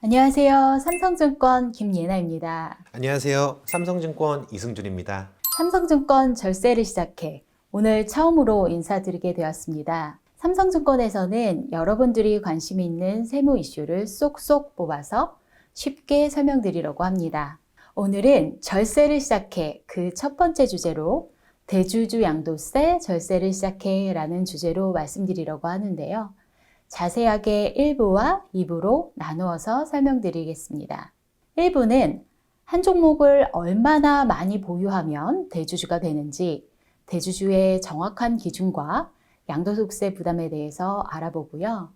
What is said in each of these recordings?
안녕하세요. 삼성증권 김예나입니다. 안녕하세요. 삼성증권 이승준입니다. 삼성증권 절세를 시작해 오늘 처음으로 인사드리게 되었습니다. 삼성증권에서는 여러분들이 관심 있는 세무 이슈를 쏙쏙 뽑아서 쉽게 설명드리려고 합니다. 오늘은 절세를 시작해 그 첫 번째 주제로 대주주 양도세 절세를 시작해 라는 주제로 말씀드리려고 하는데요. 자세하게 1부와 2부로 나누어서 설명드리겠습니다. 1부는 한 종목을 얼마나 많이 보유하면 대주주가 되는지 대주주의 정확한 기준과 양도소득세 부담에 대해서 알아보고요.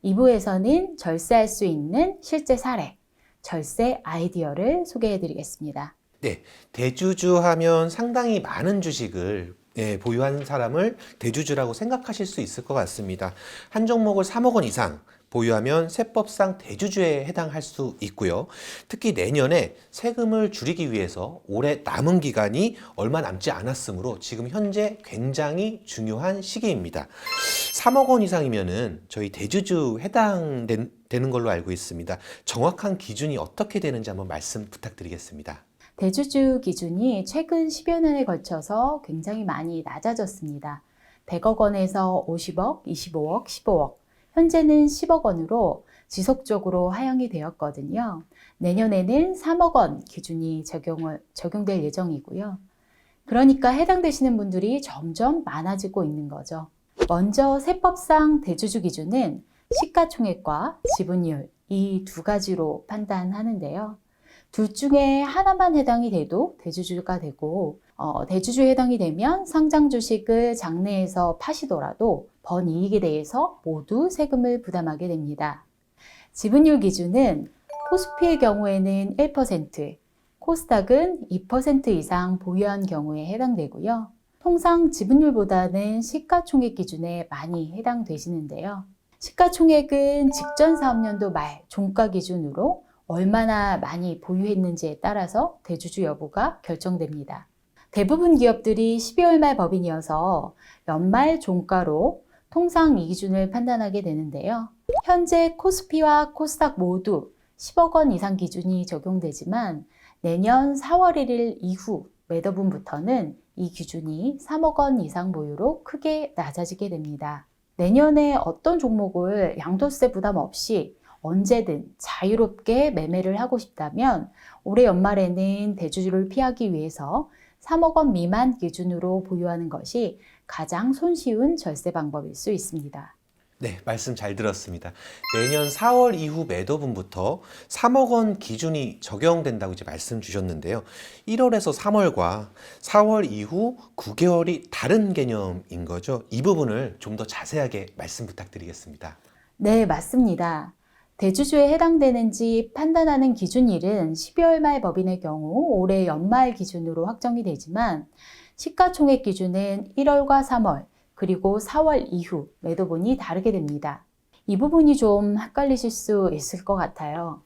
2부에서는 절세할 수 있는 실제 사례, 절세 아이디어를 소개해 드리겠습니다. 네, 대주주 하면 상당히 많은 주식을 보유한 사람을 대주주라고 생각하실 수 있을 것 같습니다. 한 종목을 3억 원 이상 보유하면 세법상 대주주에 해당할 수 있고요. 특히 내년에 세금을 줄이기 위해서 올해 남은 기간이 얼마 남지 않았으므로 지금 현재 굉장히 중요한 시기입니다. 3억 원 이상이면은 저희 대주주 해당되는 걸로 알고 있습니다. 정확한 기준이 어떻게 되는지 한번 말씀 부탁드리겠습니다. 대주주 기준이 최근 10여 년에 걸쳐서 굉장히 많이 낮아졌습니다. 100억 원에서 50억, 25억, 15억, 현재는 10억 원으로 지속적으로 하향이 되었거든요. 내년에는 3억 원 기준이 적용될 예정이고요. 그러니까 해당되시는 분들이 점점 많아지고 있는 거죠. 먼저 세법상 대주주 기준은 시가총액과 지분율 이 두 가지로 판단하는데요. 둘 중에 하나만 해당이 돼도 대주주가 되고 대주주에 해당이 되면 상장 주식을 장내에서 파시더라도 번 이익에 대해서 모두 세금을 부담하게 됩니다. 지분율 기준은 코스피의 경우에는 1%, 코스닥은 2% 이상 보유한 경우에 해당되고요. 통상 지분율보다는 시가총액 기준에 많이 해당되시는데요. 시가총액은 직전 사업년도 말 종가 기준으로 얼마나 많이 보유했는지에 따라서 대주주 여부가 결정됩니다. 대부분 기업들이 12월 말 법인이어서 연말 종가로 통상 이 기준을 판단하게 되는데요. 현재 코스피와 코스닥 모두 10억 원 이상 기준이 적용되지만 내년 4월 1일 이후 매도분부터는 이 기준이 3억 원 이상 보유로 크게 낮아지게 됩니다. 내년에 어떤 종목을 양도세 부담 없이 언제든 자유롭게 매매를 하고 싶다면 올해 연말에는 대주주를 피하기 위해서 3억 원 미만 기준으로 보유하는 것이 가장 손쉬운 절세 방법일 수 있습니다. 네, 말씀 잘 들었습니다. 내년 4월 이후 매도분부터 3억 원 기준이 적용된다고 이제 말씀 주셨는데요. 1월에서 3월과 4월 이후 9개월이 다른 개념인 거죠. 이 부분을 좀 더 자세하게 말씀 부탁드리겠습니다. 네, 맞습니다. 대주주에 해당되는지 판단하는 기준일은 12월 말 법인의 경우 올해 연말 기준으로 확정이 되지만 시가총액 기준은 1월과 3월 그리고 4월 이후 매도분이 다르게 됩니다. 이 부분이 좀 헷갈리실 수 있을 것 같아요.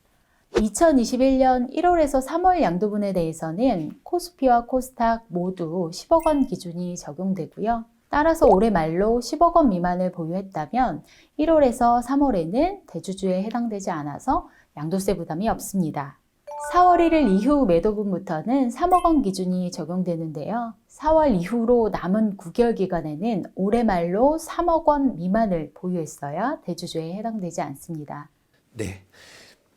2021년 1월에서 3월 양도분에 대해서는 코스피와 코스닥 모두 10억 원 기준이 적용되고요. 따라서 올해 말로 10억 원 미만을 보유했다면 1월에서 3월에는 대주주에 해당되지 않아서 양도세 부담이 없습니다. 4월 1일 이후 매도분부터는 3억 원 기준이 적용되는데요. 4월 이후로 남은 9개월 기간에는 올해 말로 3억 원 미만을 보유했어야 대주주에 해당되지 않습니다. 네.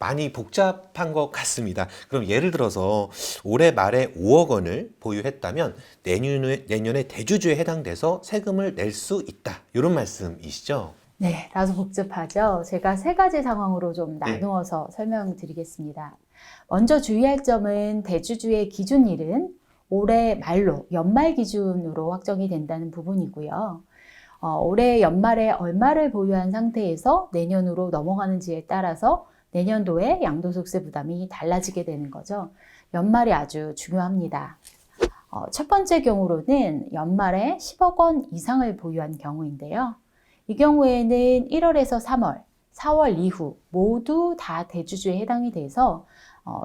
많이 복잡한 것 같습니다. 그럼 예를 들어서 올해 말에 5억 원을 보유했다면 내년에 대주주에 해당돼서 세금을 낼 수 있다. 이런 말씀이시죠? 네, 다소 복잡하죠. 제가 세 가지 상황으로 좀 나누어서 설명드리겠습니다. 먼저 주의할 점은 대주주의 기준일은 올해 말로 연말 기준으로 확정이 된다는 부분이고요. 올해 연말에 얼마를 보유한 상태에서 내년으로 넘어가는지에 따라서 내년도에 양도소득세 부담이 달라지게 되는 거죠. 연말이 아주 중요합니다. 첫 번째 경우로는 연말에 10억 원 이상을 보유한 경우인데요. 이 경우에는 1월에서 3월, 4월 이후 모두 다 대주주에 해당이 돼서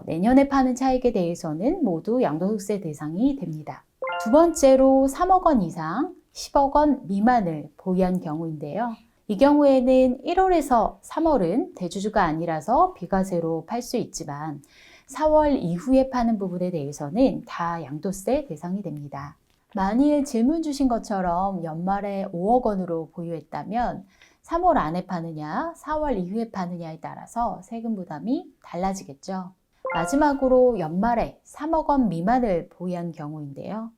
내년에 파는 차익에 대해서는 모두 양도소득세 대상이 됩니다. 두 번째로 3억 원 이상, 10억 원 미만을 보유한 경우인데요. 이 경우에는 1월에서 3월은 대주주가 아니라서 비과세로 팔 수 있지만 4월 이후에 파는 부분에 대해서는 다 양도세 대상이 됩니다. 만일 질문 주신 것처럼 연말에 5억 원으로 보유했다면 3월 안에 파느냐, 4월 이후에 파느냐에 따라서 세금 부담이 달라지겠죠. 마지막으로 연말에 3억 원 미만을 보유한 경우인데요.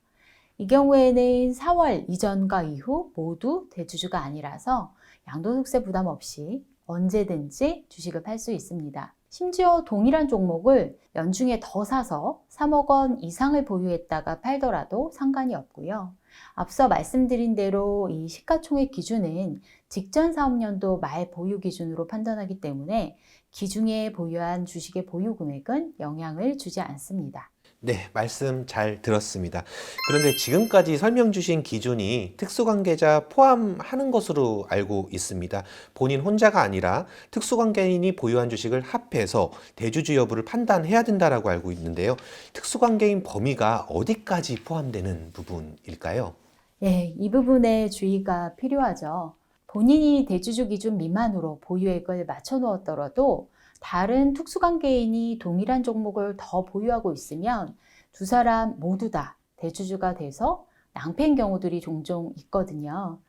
이 경우에는 4월 이전과 이후 모두 대주주가 아니라서 양도소득세 부담 없이 언제든지 주식을 팔 수 있습니다. 심지어 동일한 종목을 연중에 더 사서 3억 원 이상을 보유했다가 팔더라도 상관이 없고요. 앞서 말씀드린 대로 이 시가총액 기준은 직전 사업년도 말 보유 기준으로 판단하기 때문에 기중에 보유한 주식의 보유 금액은 영향을 주지 않습니다. 네, 말씀 잘 들었습니다. 그런데 지금까지 설명 주신 기준이 특수관계자 포함하는 것으로 알고 있습니다. 본인 혼자가 아니라 특수관계인이 보유한 주식을 합해서 대주주 여부를 판단해야 된다라고 알고 있는데요. 특수관계인 범위가 어디까지 포함되는 부분일까요? 네, 이 부분에 주의가 필요하죠. 본인이 대주주 기준 미만으로 보유액을 맞춰 놓았더라도 다른 특수관계인이 동일한 종목을 더 보유하고 있으면 두 사람 모두 다 대주주가 돼서 낭패인 경우들이 종종 있거든요.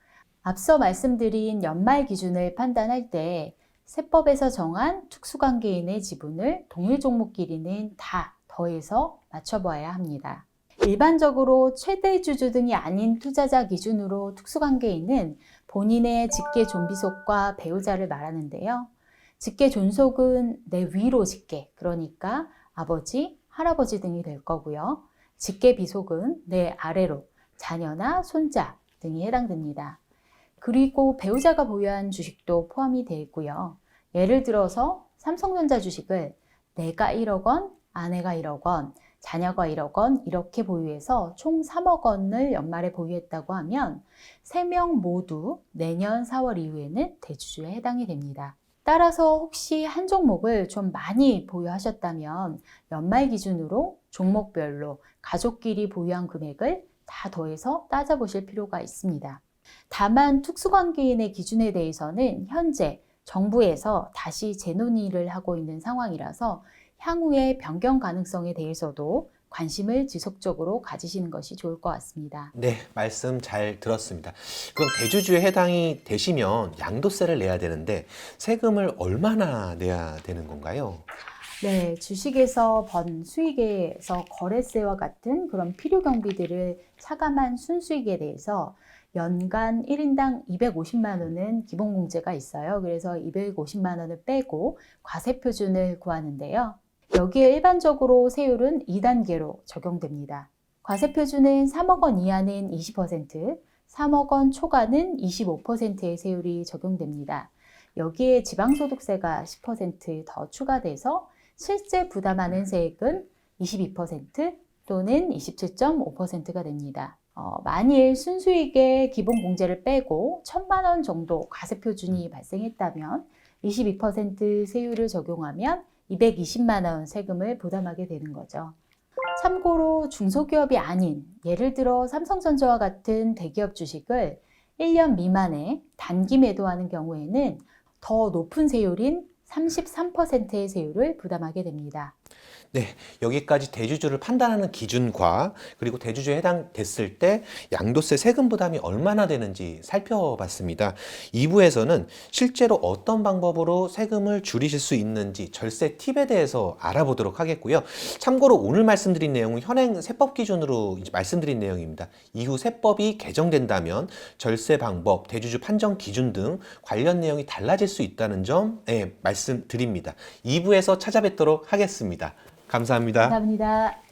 앞서 말씀드린 연말 기준을 판단할 때 세법에서 정한 특수관계인의 지분을 동일 종목끼리는 다 더해서 맞춰봐야 합니다. 일반적으로 최대 주주 등이 아닌 투자자 기준으로 특수관계인은 본인의 직계 존비속과 배우자를 말하는데요. 직계 존속은 내 위로 직계, 그러니까 아버지, 할아버지 등이 될 거고요. 직계 비속은 내 아래로 자녀나 손자 등이 해당됩니다. 그리고 배우자가 보유한 주식도 포함이 되어 있고요. 예를 들어서 삼성전자 주식을 내가 1억 원, 아내가 1억 원, 자녀가 1억 원 이렇게 보유해서 총 3억 원을 연말에 보유했다고 하면 3명 모두 내년 4월 이후에는 대주주에 해당이 됩니다. 따라서 혹시 한 종목을 좀 많이 보유하셨다면 연말 기준으로 종목별로 가족끼리 보유한 금액을 다 더해서 따져보실 필요가 있습니다. 다만 특수관계인의 기준에 대해서는 현재 정부에서 다시 재논의를 하고 있는 상황이라서 향후의 변경 가능성에 대해서도 관심을 지속적으로 가지시는 것이 좋을 것 같습니다. 네, 말씀 잘 들었습니다. 그럼 대주주에 해당이 되시면 양도세를 내야 되는데 세금을 얼마나 내야 되는 건가요? 네, 주식에서 번 수익에서 거래세와 같은 그런 필요 경비들을 차감한 순수익에 대해서 연간 1인당 250만 원은 기본공제가 있어요. 그래서 250만 원을 빼고 과세표준을 구하는데요. 여기에 일반적으로 세율은 2단계로 적용됩니다. 과세표준은 3억 원 이하는 20%, 3억 원 초과는 25%의 세율이 적용됩니다. 여기에 지방소득세가 10% 추가돼서 실제 부담하는 세액은 22% 또는 27.5%가 됩니다. 만일 순수익의 기본공제를 빼고 1,000만 원 정도 과세표준이 발생했다면 22% 세율을 적용하면 220만 원 세금을 부담하게 되는 거죠. 참고로 중소기업이 아닌 예를 들어 삼성전자와 같은 대기업 주식을 1년 미만에 단기 매도하는 경우에는 더 높은 세율인 33%의 세율을 부담하게 됩니다. 네, 여기까지 대주주를 판단하는 기준과 그리고 대주주에 해당됐을 때 양도세 세금 부담이 얼마나 되는지 살펴봤습니다. 2부에서는 실제로 어떤 방법으로 세금을 줄이실 수 있는지 절세 팁에 대해서 알아보도록 하겠고요. 참고로 오늘 말씀드린 내용은 현행 세법 기준으로 말씀드린 내용입니다. 이후 세법이 개정된다면 절세 방법, 대주주 판정 기준 등 관련 내용이 달라질 수 있다는 점 말씀드립니다. 2부에서 찾아뵙도록 하겠습니다. 감사합니다. 감사합니다.